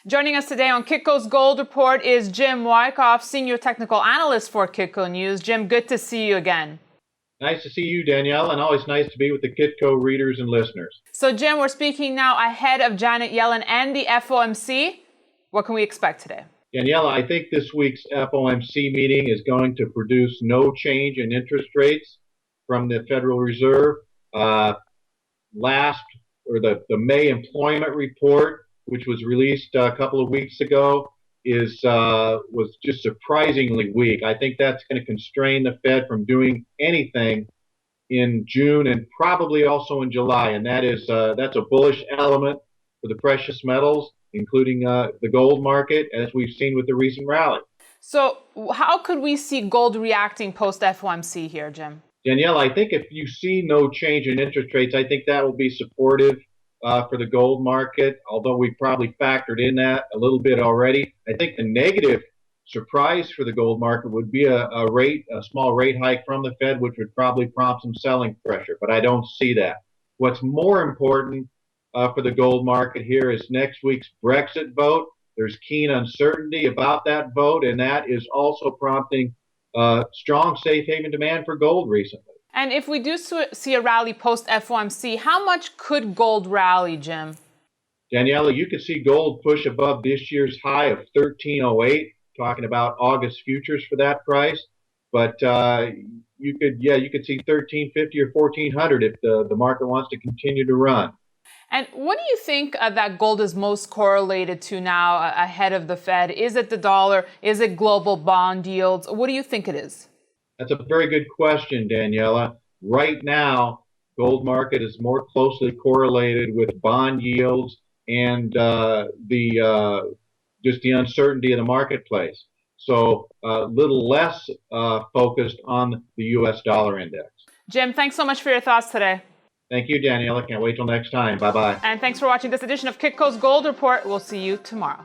Joining us today on Kitco's Gold Report is Jim Wyckoff, Senior Technical Analyst for Kitco News. Jim, good to see you again. Nice to see you, Danielle, and always nice to be with the Kitco readers and listeners. So, Jim, we're speaking now ahead of Janet Yellen and the FOMC. What can we expect today? Danielle, I think this week's FOMC meeting is going to produce no change in interest rates from the Federal Reserve. The May employment report, which was released a couple of weeks ago, was just surprisingly weak. I think that's going to constrain the Fed from doing anything in June and probably also in July, and that's a bullish element for the precious metals, including the gold market, as we've seen with the recent rally. So how could we see gold reacting post-FOMC here, Jim? Danielle, I think if you see no change in interest rates, I think that will be supportive for the gold market, although we probably factored in that a little bit already. I think the negative surprise for the gold market would be a small rate hike from the Fed, which would probably prompt some selling pressure, but I don't see that. What's more important for the gold market here is next week's Brexit vote. There's keen uncertainty about that vote, and that is also prompting strong safe haven demand for gold recently. And if we do see a rally post-FOMC, how much could gold rally, Jim? Daniela, you could see gold push above this year's high of 1308, talking about August futures for that price. But you could see 1350 or 1400 if the market wants to continue to run. And what do you think that gold is most correlated to now ahead of the Fed? Is it the dollar? Is it global bond yields? What do you think it is? That's a very good question, Daniela. Right now, gold market is more closely correlated with bond yields and just the uncertainty of the marketplace. So a little less focused on the U.S. dollar index. Jim, thanks so much for your thoughts today. Thank you, Daniela. Can't wait till next time. Bye-bye. And thanks for watching this edition of Kitco's Gold Report. We'll see you tomorrow.